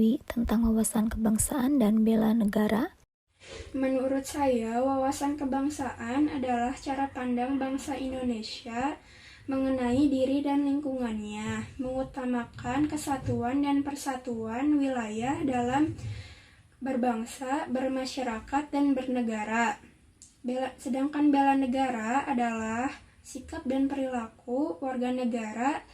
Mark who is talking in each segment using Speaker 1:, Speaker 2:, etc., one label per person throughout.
Speaker 1: ketahui tentang wawasan kebangsaan dan bela negara?
Speaker 2: Menurut saya, wawasan kebangsaan adalah cara pandang bangsa Indonesia mengenai diri dan lingkungannya, mengutamakan kesatuan dan persatuan wilayah dalam berbangsa, bermasyarakat, dan bernegara. Sedangkan bela negara adalah sikap dan perilaku warga negara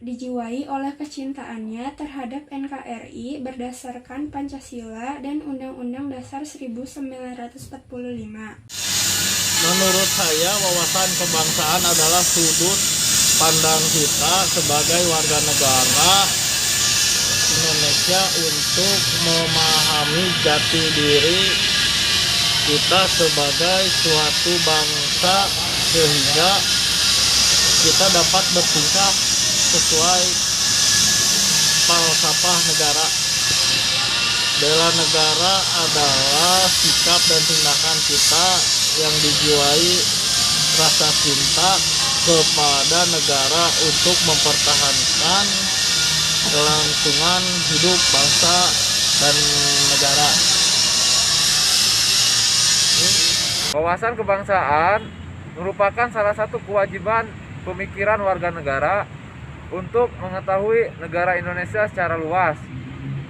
Speaker 2: dijiwai oleh kecintaannya terhadap NKRI berdasarkan Pancasila dan Undang-Undang Dasar 1945.
Speaker 3: Menurut saya, wawasan kebangsaan adalah sudut pandang kita sebagai warga negara Indonesia untuk memahami jati diri kita sebagai suatu bangsa sehingga kita dapat bertingkah sesuai falsafah negara. Bela negara adalah sikap dan tindakan kita yang dijiwai rasa cinta kepada negara untuk mempertahankan kelangsungan hidup bangsa dan negara. Wawasan kebangsaan merupakan salah satu kewajiban pemikiran warga negara untuk mengetahui negara Indonesia secara luas,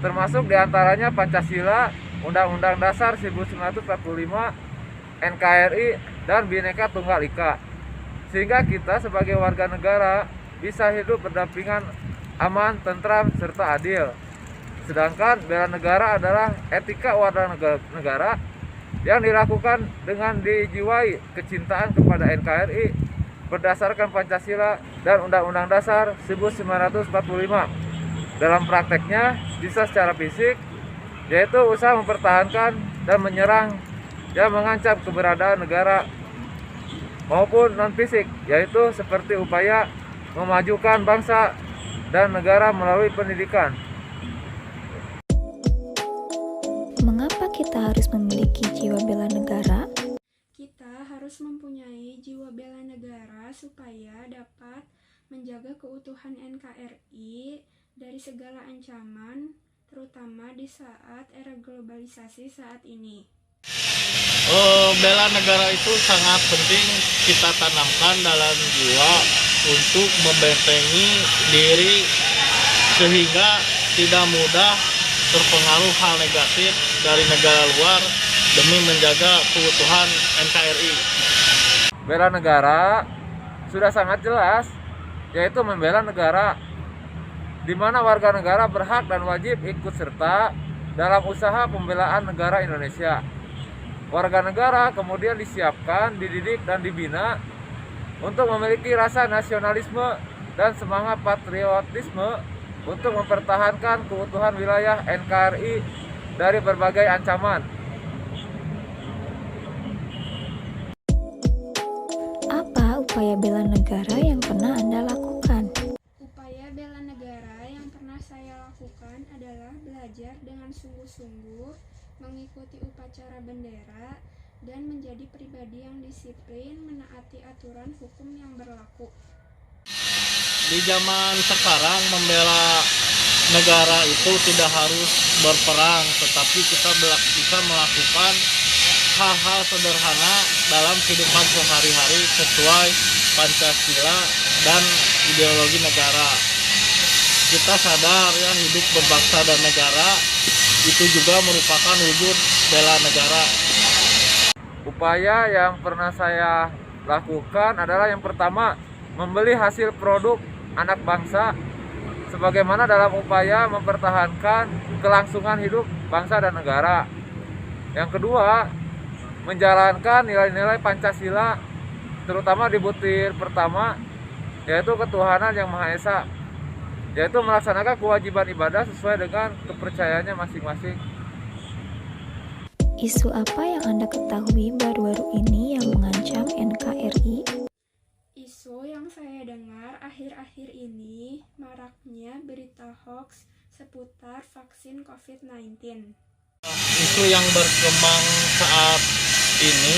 Speaker 3: termasuk diantaranya Pancasila, Undang-Undang Dasar 1945, NKRI, dan Bhinneka Tunggal Ika, sehingga kita sebagai warga negara bisa hidup berdampingan aman, tentram, serta adil. Sedangkan bela negara adalah etika warga negara yang dilakukan dengan dijiwai kecintaan kepada NKRI berdasarkan Pancasila dan Undang-Undang Dasar 1945. Dalam prakteknya bisa secara fisik, yaitu usaha mempertahankan dan menyerang yang mengancam keberadaan negara, maupun non-fisik, yaitu seperti upaya memajukan bangsa dan negara melalui pendidikan.
Speaker 1: Mengapa kita harus memiliki jiwa bela negara?
Speaker 2: Kita harus mempunyai jiwa bela negara supaya dapat menjaga keutuhan NKRI dari segala ancaman, terutama di saat era globalisasi saat ini.
Speaker 3: Bela negara itu sangat penting kita tanamkan dalam jiwa untuk membentengi diri sehingga tidak mudah terpengaruh hal negatif dari negara luar demi menjaga keutuhan NKRI. Bela negara sudah sangat jelas, yaitu membela negara, di mana warga negara berhak dan wajib ikut serta dalam usaha pembelaan negara Indonesia. Warga negara kemudian disiapkan, dididik, dan dibina untuk memiliki rasa nasionalisme dan semangat patriotisme untuk mempertahankan keutuhan wilayah NKRI dari berbagai ancaman.
Speaker 1: Apa upaya bela negara yang pernah Anda lakukan?
Speaker 2: Upaya bela negara yang pernah saya lakukan adalah belajar dengan sungguh-sungguh, mengikuti upacara bendera, dan menjadi pribadi yang disiplin menaati aturan hukum yang berlaku.
Speaker 3: Di zaman sekarang membela negara itu tidak harus berperang, tetapi kita bisa melakukan hal-hal sederhana dalam kehidupan sehari-hari sesuai Pancasila dan ideologi negara. Kita sadar ya, hidup berbangsa dan negara itu juga merupakan wujud bela negara. Upaya yang pernah saya lakukan adalah yang pertama, membeli hasil produk anak bangsa sebagaimana dalam upaya mempertahankan kelangsungan hidup bangsa dan negara. Yang kedua, menjalankan nilai-nilai Pancasila terutama di butir pertama, yaitu ketuhanan yang Maha Esa, yaitu melaksanakan kewajiban ibadah sesuai dengan kepercayaannya masing-masing.
Speaker 1: Isu apa yang Anda ketahui baru-baru ini yang mengancam NKRI?
Speaker 2: Isu yang saya dengar akhir-akhir ini maraknya berita hoax seputar vaksin COVID-19.
Speaker 3: Isu yang berkembang saat ini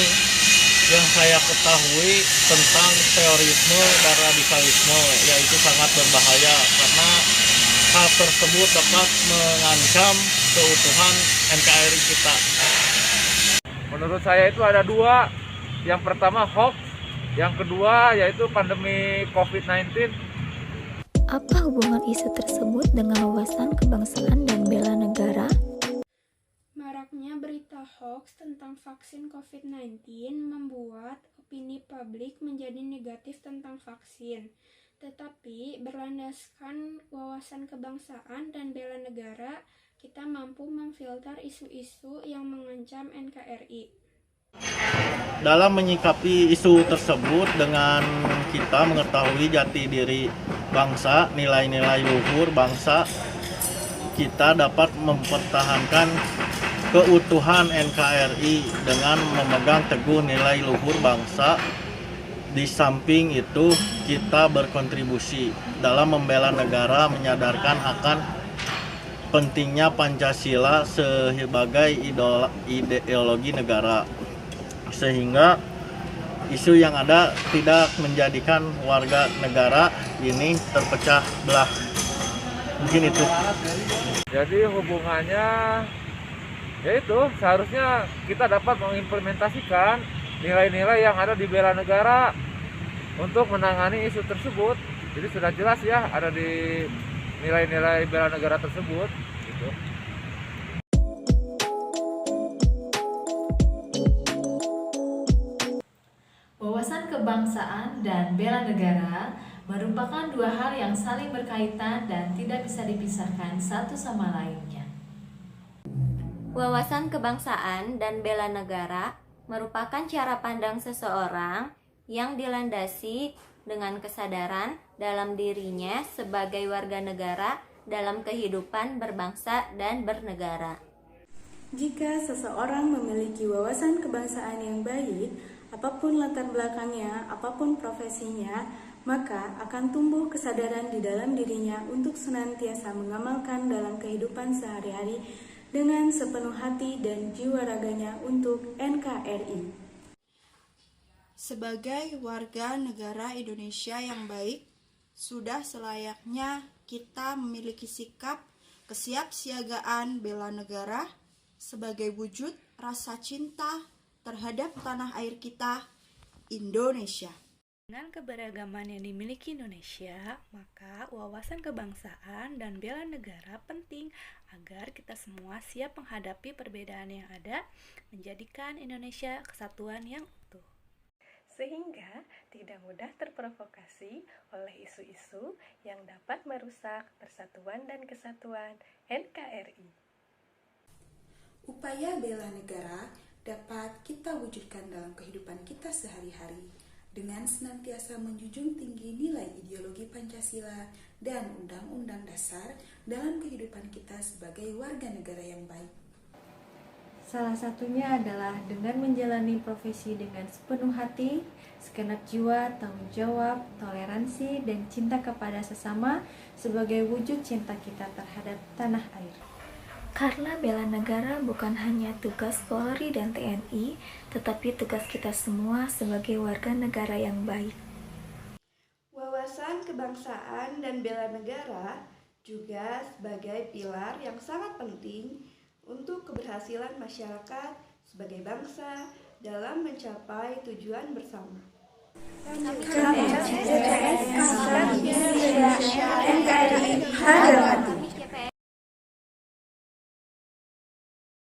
Speaker 3: yang saya ketahui tentang terorisme dan radikalisme, yaitu sangat berbahaya karena
Speaker 4: hal tersebut dapat mengancam keutuhan NKRI kita.
Speaker 3: Menurut saya itu ada dua. Yang pertama hoax, yang kedua yaitu pandemi COVID-19.
Speaker 1: Apa hubungan isu tersebut dengan wawasan kebangsaan dan bela negara?
Speaker 2: Maraknya berita hoax tentang vaksin COVID-19 membuat opini publik menjadi negatif tentang vaksin. Tetapi berlandaskan wawasan kebangsaan dan bela negara, kita mampu memfilter isu-isu yang mengancam NKRI.
Speaker 4: Dalam menyikapi isu tersebut dengan kita mengetahui jati diri bangsa, nilai-nilai luhur bangsa, kita dapat mempertahankan keutuhan NKRI dengan memegang teguh nilai luhur bangsa. Di samping itu, kita berkontribusi dalam membela negara, menyadarkan akan pentingnya Pancasila sebagai ideologi negara, sehingga isu yang ada tidak menjadikan warga negara ini terpecah belah. Mungkin itu.
Speaker 3: Jadi hubungannya yaitu seharusnya kita dapat mengimplementasikan nilai-nilai yang ada di bela negara untuk menangani isu tersebut. Jadi sudah jelas ya ada di nilai-nilai bela negara tersebut gitu.
Speaker 5: Wawasan kebangsaan dan bela negara merupakan dua hal yang saling berkaitan dan tidak bisa dipisahkan satu sama lainnya.
Speaker 6: Wawasan kebangsaan dan bela negara merupakan cara pandang seseorang yang dilandasi dengan kesadaran dalam dirinya sebagai warga negara dalam kehidupan berbangsa dan bernegara.
Speaker 7: Jika seseorang memiliki wawasan kebangsaan yang baik, apapun latar belakangnya, apapun profesinya, maka akan tumbuh kesadaran di dalam dirinya untuk senantiasa mengamalkan dalam kehidupan sehari-hari dengan sepenuh hati dan jiwa raganya untuk NKRI.
Speaker 8: Sebagai warga negara Indonesia yang baik, sudah selayaknya kita memiliki sikap kesiapsiagaan bela negara sebagai wujud rasa cinta terhadap tanah air kita, Indonesia.
Speaker 9: Dengan keberagaman yang dimiliki Indonesia, maka wawasan kebangsaan dan bela negara penting agar kita semua siap menghadapi perbedaan yang ada, menjadikan Indonesia kesatuan yang utuh. Sehingga tidak mudah terprovokasi oleh isu-isu yang dapat merusak persatuan dan kesatuan NKRI.
Speaker 10: Upaya bela negara dapat kita wujudkan dalam kehidupan kita sehari-hari dengan senantiasa menjunjung tinggi nilai ideologi Pancasila dan Undang-Undang Dasar dalam kehidupan kita sebagai warga negara yang baik.
Speaker 11: Salah satunya adalah dengan menjalani profesi dengan sepenuh hati, segenap jiwa, tanggung jawab, toleransi, dan cinta kepada sesama sebagai wujud cinta kita terhadap tanah air.
Speaker 1: Karena bela negara bukan hanya tugas Polri dan TNI, tetapi tugas kita semua sebagai warga negara yang baik.
Speaker 8: Wawasan kebangsaan dan bela negara juga sebagai pilar yang sangat penting untuk keberhasilan masyarakat sebagai bangsa dalam mencapai tujuan bersama.